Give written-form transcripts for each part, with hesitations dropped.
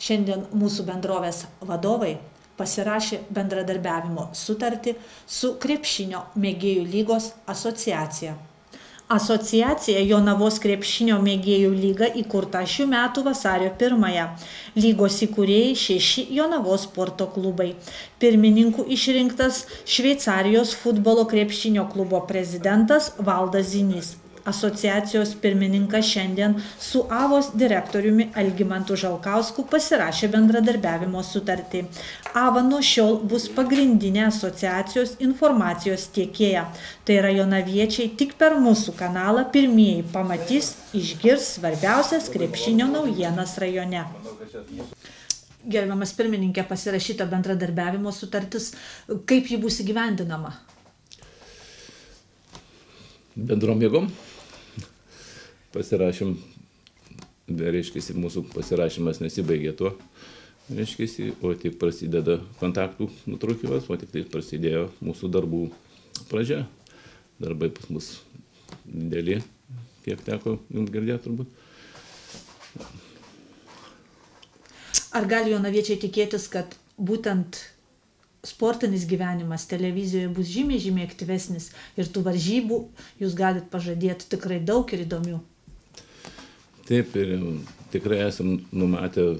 Šiandien mūsų bendrovės vadovai pasirašė bendradarbiavimo sutartį su Krepšinio mėgėjų lygos asociacija. Asociacija Jonavos krepšinio mėgėjų lyga įkurta šių metų vasario 1-ąją. Lygos įkūrėjai 6 Jonavos sporto klubai. Pirmininku išrinktas Šveicarijos futbolo krepšinio klubo prezidentas Valdas Zinys. Asociacijos pirmininkas šiandien su AVOS direktoriumi Algimantu Žalkausku pasirašė bendradarbiavimo sutartį. AVA nuo šiol bus pagrindinė asociacijos informacijos tiekėja. Tai yra jonaviečiai tik per mūsų kanalą pirmieji pamatys, išgirs svarbiausias krepšinio naujienas rajone. Gerbiamas pirmininkė, pasirašyta bendradarbiavimo sutartis, kaip ji bus įgyvendinama? Bendrom jėgom pasirašym, reiškiasi, mūsų pasirašymas nesibaigė tuo, reiškiasi, o tik prasideda kontaktų nutraukimas, o tik tai prasidėjo mūsų darbų pradžia. Darbai pas mus dideli, kiek teko jums girdėti turbūt. Ar gali jonaviečiai tikėtis, kad būtent sportinis gyvenimas televizijoje bus žymiai aktyvesnis ir tų varžybų jūs galit pažadėti tikrai daug ir įdomių? Taip, ir tikrai esam numatę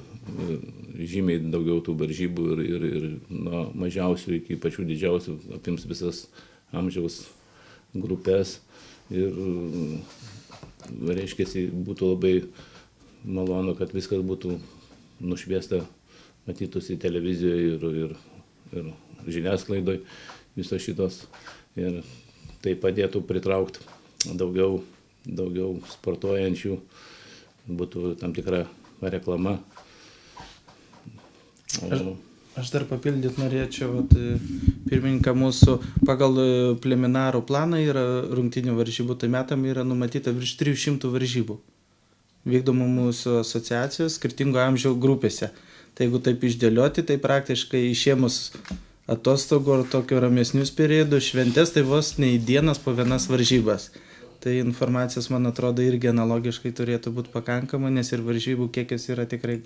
žymiai daugiau tų varžybų ir nuo mažiausių iki pačių didžiausių apims visas amžiaus grupės. Ir reiškiasi, būtų labai malonu, kad viskas būtų nušviesta, matytųsi televizijoje ir žiniasklaidoj visos šitos. Ir tai padėtų pritraukti daugiau sportuojančių, būtų tam tikra reklama. Aš dar papildyti norėčiau, pirmininką mūsų pagal preliminarų planą yra rungtynių varžybų, tai metam yra numatyta virš 300 varžybų. Vykdoma mūsų asociacijos skirtingo amžiaus grupėse. Tai jeigu taip išdėlioti, tai praktiškai išėmus atostogų ar tokio ramesnius periodų šventės, tai vos ne į dienas po vienas varžybas. Tai informacijos, man atrodo, irgi analogiškai turėtų būti pakankama, nes ir varžybų kiekis yra tikrai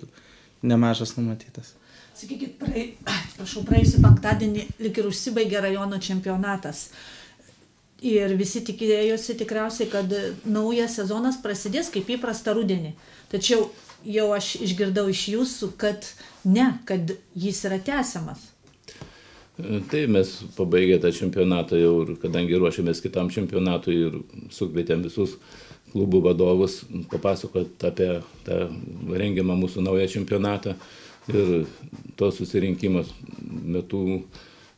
nemažas numatytas. Sakykit, praėjusį penktadienį lyg ir užsibaigė rajono čempionatas. Ir visi tikėjosi tikriausiai, kad naujas sezonas prasidės kaip įprasta rudenį. Tačiau jau aš išgirdau iš jūsų, kad jis yra tęsiamas. Tai mes pabaigę tą čempionatą jau, kadangi ruošiamės kitam čempionatui ir sukvietėm visus klubų vadovus papasakoti apie tą rengiamą mūsų naują čempionatą. Ir to susirinkimas metu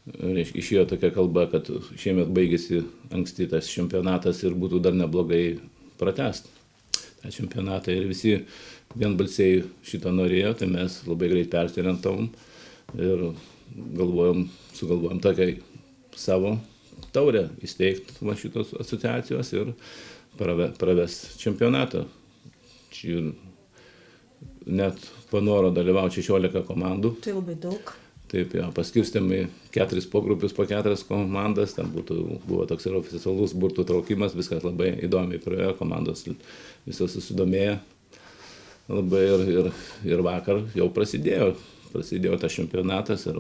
išėjo tokia kalba, kad šiemet baigėsi anksti tas čempionatas ir būtų dar neblogai pratęsti tą čempionatą. Ir visi vienbalsiai šitą norėjo, tai mes labai greit persiorientavom ir sugalvojom tokią savo taurę įsteigti šitos asociacijos ir pravest čempionatą. Net panoro dalyvauti 16 komandų. Tai labai daug. Taip, ja, paskirstėm į 4 pogrupius po 4 komandas, ten buvo toks ir oficialus burtų traukimas, viskas labai įdomiai praėjo, komandos visos susidomėjo labai ir vakar jau prasidėjo tas čempionatas ir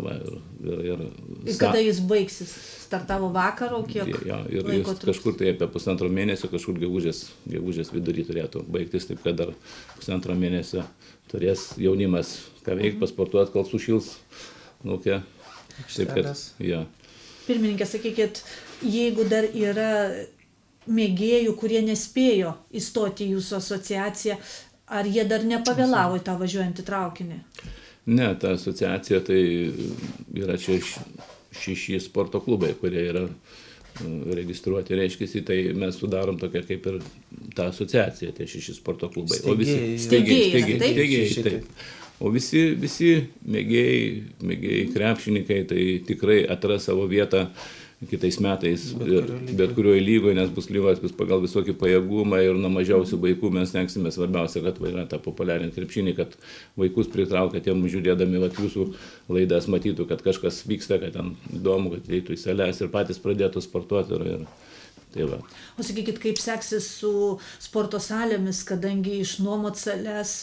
kada jis baigsis? Startavo vakar, o kiek ir laiko truks? Kažkur tai apie pusantro mėnesio, kažkur gegužės vidury turėtų baigtis, taip kad dar pusantro mėnesio turės jaunimas ką veikti, pasportuoti, kol sušils. Taip kad, ja. Pirmininkė, sakykit, jeigu dar yra mėgėjų, kurie nespėjo įstoti į jūsų asociaciją, ar jie dar nepavėlavo į tą važiuojantį traukinį? Ne, ta asociacija tai yra čia 6 sporto klubai, kurie yra registruoti, reiškiasi, tai mes sudarom tokią kaip ir tą asociaciją, tai 6 sporto klubai. Steigėjai, taip. O visi mėgėjai krepšininkai tai tikrai atras savo vietą kitais metais bet kurioje lygoje, nes bus lygos pagal visokį pajėgumą ir nuo mažiausių vaikų mes stengsime, svarbiausia, kad tą populiarinti krepšinį, kad vaikus pritraukia, tiem žiūrėdami jūsų laidas matytų, kad kažkas vyksta, kad ten įdomu, kad eitų į sales ir patys pradėtų sportuoti ir Tai va. O sakykit, kaip seksis su sporto salėmis, kadangi išnuomot sales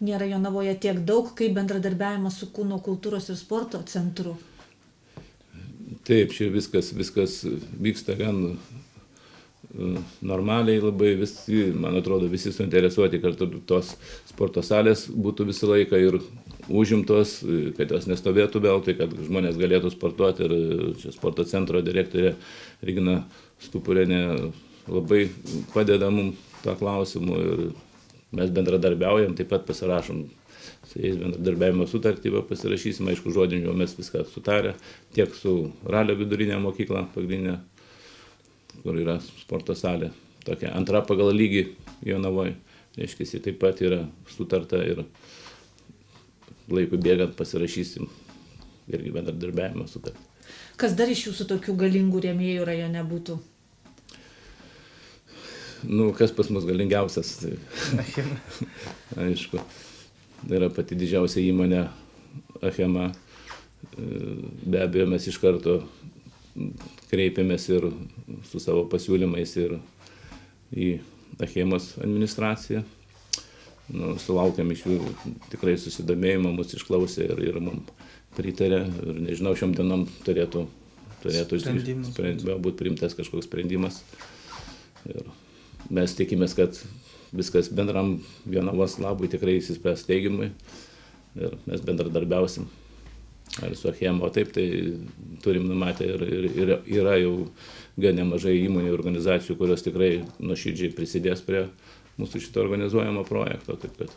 nėra Jonavoje tiek daug, kaip bendradarbiavimas su kūno kultūros ir sporto centru? Taip, čia viskas vyksta gan normaliai, labai visi, man atrodo, visi suinteresuoti, kad tos sporto salės būtų visą laiką ir užimtos, kad jos nestovėtų veltui, kad žmonės galėtų sportuoti. Ir čia sporto centro direktorė Regina Stupurienė labai padeda mums tą klausimą ir mes bendradarbiaujam, taip pat pasirašom su jais bendradarbiavimo sutartį, pasirašysim, aišku, žodiniu mes viską sutarę, tiek su Ralio vidurinė mokykla pagrindinė, kur yra sporto salė, tokia antra pagal lygį Jonavoje, reiškia, taip pat yra sutarta ir laikui bėgant pasirašysim irgi bendradarbiavimo sutartį. Kas dar iš jūsų tokių galingų rėmėjų rajone būtų? Nu, kas pas mus galingiausias? Aišku, yra pati didžiausia įmonė Achema. Be abejo, mes iš karto kreipėmės ir su savo pasiūlymais ir į Achemos administraciją. Nu, sulaukėm iš jų tikrai susidomėjimą, mus išklausė ir mums pritarė. Ir nežinau, šiom dienom turėtų būt priimtas kažkoks sprendimas. Ir mes tikimės, kad viskas bendram Jonavos labui tikrai įsispręs teigiamai. Ir mes bendradarbiausim. Ar su Achema, o taip, tai turim numatę ir yra jau gan nemažai įmonių organizacijų, kurios tikrai nuoširdžiai prisidės prie mūsų šito organizuojamo projekto. Taip, kad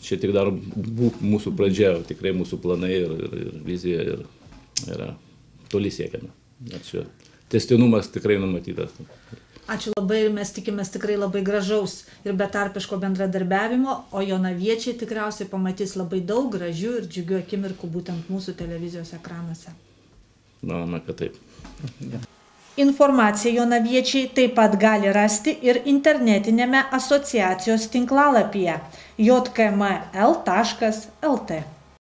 čia tik dar mūsų pradžia, tikrai mūsų planai ir vizija yra toli siekiama. Čia tęstinumas tikrai numatytas. Ačiū labai ir mes tikimės tikrai labai gražaus ir betarpiško bendradarbiavimo, o jonaviečiai tikriausiai pamatys labai daug gražių ir džiugių akimirkų būtent mūsų televizijos ekranuose. Manome, kad taip. Informaciją jonaviečiai taip pat gali rasti ir internetinėme asociacijos tinklalapyje jkml.lt.